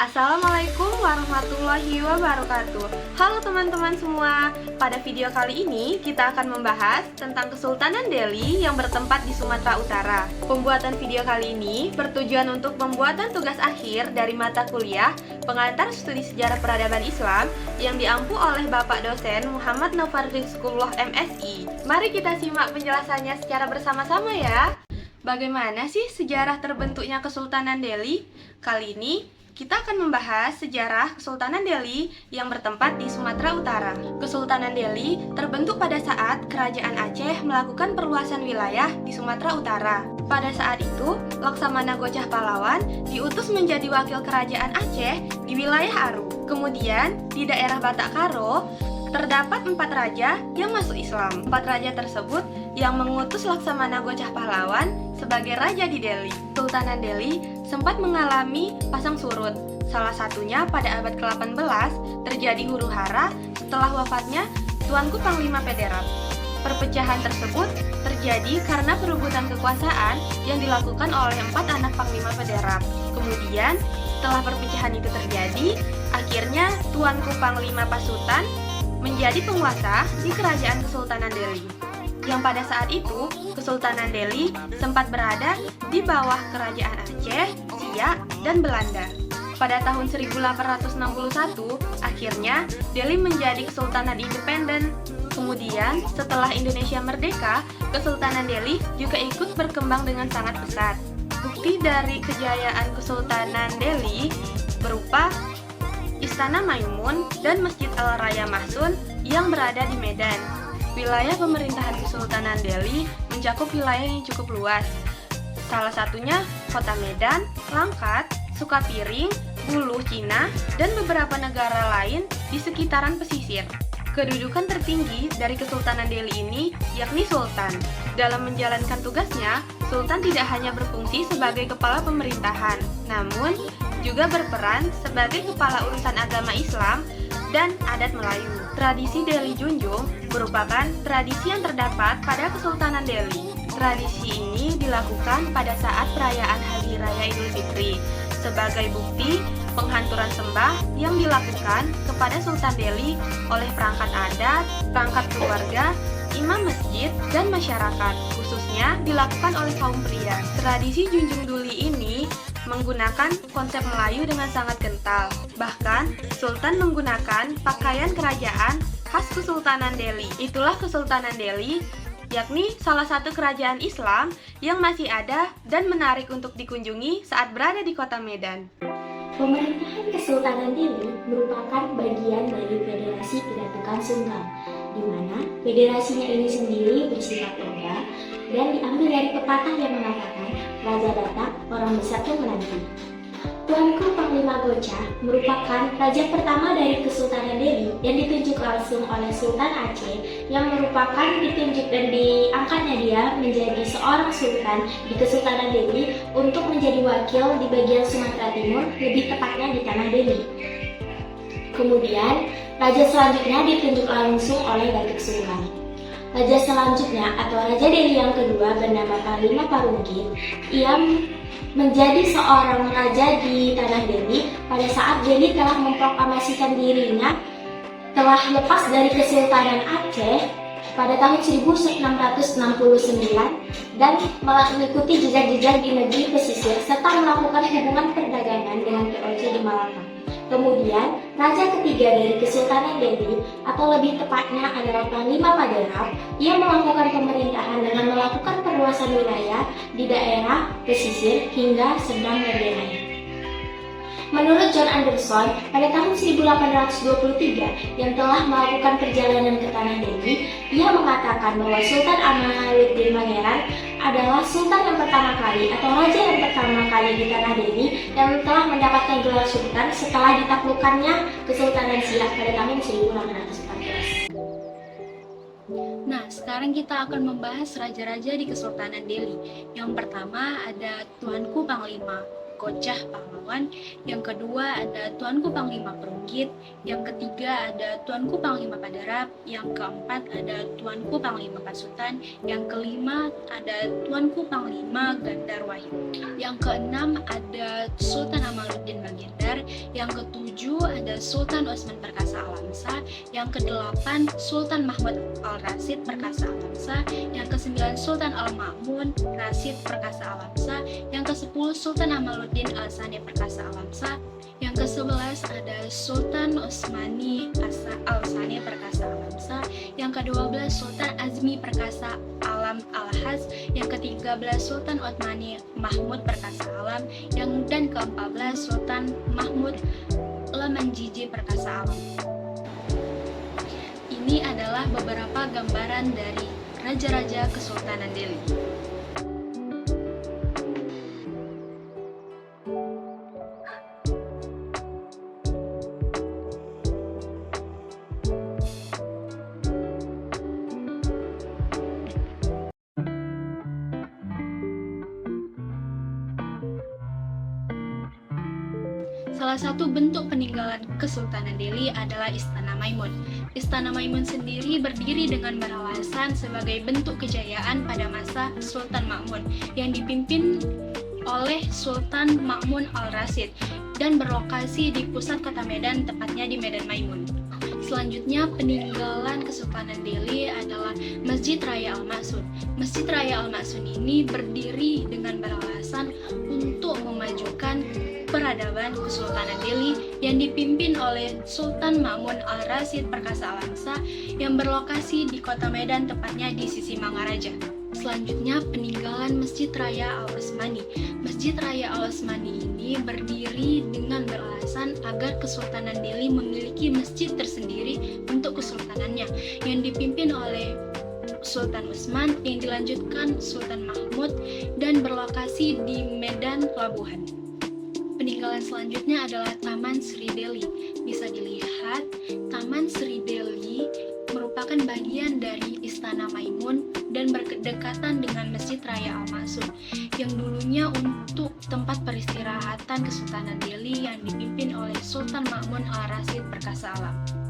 Assalamualaikum warahmatullahi wabarakatuh. Halo teman-teman semua. Pada video kali ini kita akan membahas tentang Kesultanan Delhi yang bertempat di Sumatera Utara. Pembuatan video kali ini bertujuan untuk pembuatan tugas akhir dari mata kuliah Pengantar Studi Sejarah Peradaban Islam yang diampu oleh Bapak dosen Muhammad Nofar Rizkullah MSI. Mari kita simak penjelasannya secara bersama-sama ya. Bagaimana sih sejarah terbentuknya Kesultanan Delhi? Kali ini kita akan membahas sejarah Kesultanan Delhi yang bertempat di Sumatera Utara. Kesultanan Delhi terbentuk pada saat Kerajaan Aceh melakukan perluasan wilayah di Sumatera Utara. Pada saat itu, Laksamana Gocah Pahlawan diutus menjadi wakil Kerajaan Aceh di wilayah Aru. Kemudian, di daerah Batak Karo, terdapat 4 raja yang masuk Islam. 4 raja tersebut yang mengutus Laksamana Gocah Pahlawan sebagai raja di Delhi. Sultanan Delhi sempat mengalami pasang surut. Salah satunya pada abad ke-18 terjadi huru-hara setelah wafatnya Tuanku Panglima Pederap. Perpecahan tersebut terjadi karena perebutan kekuasaan yang dilakukan oleh 4 anak Panglima Pederap. Kemudian, setelah perpecahan itu terjadi, akhirnya Tuanku Panglima Pasutan menjadi penguasa di Kerajaan Kesultanan Delhi. Yang pada saat itu, Kesultanan Delhi sempat berada di bawah Kerajaan Aceh, Siak, dan Belanda. Pada tahun 1861, akhirnya Delhi menjadi kesultanan independen. Kemudian, setelah Indonesia merdeka, Kesultanan Delhi juga ikut berkembang dengan sangat pesat. Bukti dari kejayaan Kesultanan Delhi berupa Istana Maimun dan Masjid Al-Raya Mahsun yang berada di Medan. Wilayah pemerintahan Kesultanan Delhi mencakup wilayah yang cukup luas. Salah satunya Kota Medan, Langkat, Sukapiring, Buluh, Cina, dan beberapa negara lain di sekitaran pesisir. Kedudukan tertinggi dari Kesultanan Delhi ini yakni Sultan. Dalam menjalankan tugasnya, Sultan tidak hanya berfungsi sebagai kepala pemerintahan, namun juga berperan sebagai kepala urusan agama Islam dan adat Melayu. Tradisi Delhi Junjung merupakan tradisi yang terdapat pada Kesultanan Delhi. Tradisi ini dilakukan pada saat perayaan Hari Raya Idul Fitri sebagai bukti penghancuran sembah yang dilakukan kepada Sultan Delhi oleh perangkat adat, perangkat keluarga, imam masjid, dan masyarakat, khususnya dilakukan oleh kaum pria. Tradisi Junjung Duli ini menggunakan konsep Melayu dengan sangat kental. Bahkan, Sultan menggunakan pakaian kerajaan khas Kesultanan Delhi. Itulah Kesultanan Delhi, yakni salah satu kerajaan Islam yang masih ada dan menarik untuk dikunjungi saat berada di kota Medan. Pemerintahan Kesultanan Delhi merupakan bagian dari Federasi Kedatukan Sungkan, di mana federasinya ini sendiri bersifat logam dan diambil dari pepatah yang mengatakan Raja datang, orang besar pun menanti. Tuanku Panglima Gocah merupakan raja pertama dari Kesultanan Delhi yang ditunjuk langsung oleh Sultan Aceh, yang merupakan ditunjuk dan diangkatnya dia menjadi seorang sultan di Kesultanan Delhi untuk menjadi wakil di bagian Sumatera Timur, lebih tepatnya di Tanah Delhi. Kemudian, raja selanjutnya ditunjuk langsung oleh Datuk Sultan. Raja selanjutnya atau Raja Delhi yang kedua bernama Panglima Parunggit. Ia menjadi seorang raja di Tanah Delhi pada saat Delhi telah memproklamasikan dirinya telah lepas dari Kesultanan Aceh pada tahun 1669 dan mengikuti jejak-jejak di negeri pesisir serta melakukan hubungan perdagangan dengan VOC di Malaka. Kemudian, raja ketiga dari Kesultanan Delhi, atau lebih tepatnya adalah Panglima Pederap, ia melakukan pemerintahan dengan melakukan perluasan wilayah di daerah pesisir hingga Sedang dan lain-lain. Menurut John Anderson, pada tahun 1823 yang telah melakukan perjalanan ke Tanah Delhi, ia mengatakan bahwa Sultan Amaluddin Pangeran adalah sultan yang pertama kali atau raja yang pertama kali di Tanah Delhi yang telah mendapatkan gelar sultan setelah ditaklukkannya Kesultanan Siak pada tahun 1814. Nah, sekarang kita akan membahas raja-raja di Kesultanan Delhi. Yang pertama ada Tuanku Panglima Gocah Pahlawan, yang kedua ada Tuanku Panglima Perunggit, yang ketiga ada Tuanku Panglima Pederap, yang keempat ada Tuanku Panglima Pasutan, yang kelima ada Tuanku Panglima Gandarwahyu, yang keenam ada Sultan Amaluddin Bagendar, Yang ke-7 ada Sultan Utsman Perkasa Alamsha. Yang ke-8 Sultan Mahmud Al-Rashid Perkasa Alamsha. Yang ke-9 Sultan Al-Ma'mun Rashid Perkasa Alamsha. Yang ke-10 Sultan Amaluddin Al-Sani Perkasa Alamsha. Yang ke-11 ada Sultan Utsmani Al-Sani Perkasa Alamsha. Yang ke-12 Sultan Azmi Perkasa Alam Al-Haz. Yang ke-13 Sultan Utsmani Mahmud Perkasa Alam. Dan ke-14 Sultan Mahmud Lamanjiji Perkasa Alam. Ini adalah beberapa gambaran dari raja-raja Kesultanan Delhi. Salah satu bentuk peninggalan Kesultanan Delhi adalah Istana Maimun. Istana Maimun sendiri berdiri dengan beralasan sebagai bentuk kejayaan pada masa Sultan Ma'mun yang dipimpin oleh Sultan Ma'mun Al-Rashid dan berlokasi di pusat kota Medan, tepatnya di Medan Maimun. Selanjutnya, peninggalan Kesultanan Delhi adalah Masjid Raya Al-Ma'sun. Masjid Raya Al-Ma'sun ini berdiri dengan beralasan untuk memajukan peradaban Kesultanan Delhi yang dipimpin oleh Sultan Ma'mun Al-Rashid Perkasa Alamsha yang berlokasi di kota Medan, tepatnya di sisi Mangaraja. Selanjutnya, peninggalan Masjid Raya Al-Utsmani. Masjid Raya Al-Utsmani ini berdiri dengan beralasan agar Kesultanan Delhi memiliki masjid tersendiri untuk kesultanannya yang dipimpin oleh Sultan Utsman yang dilanjutkan Sultan Mahmud dan berlokasi di Medan Pelabuhan. Peninggalan selanjutnya adalah Taman Sri Delhi. Bisa dilihat, Taman Sri Delhi merupakan bagian dari Istana Maimun dan berdekatan dengan Masjid Raya Al-Ma'sun yang dulunya untuk tempat peristirahatan Kesultanan Delhi yang dipimpin oleh Sultan Ma'mun Al-Rashid Perkasa Alam.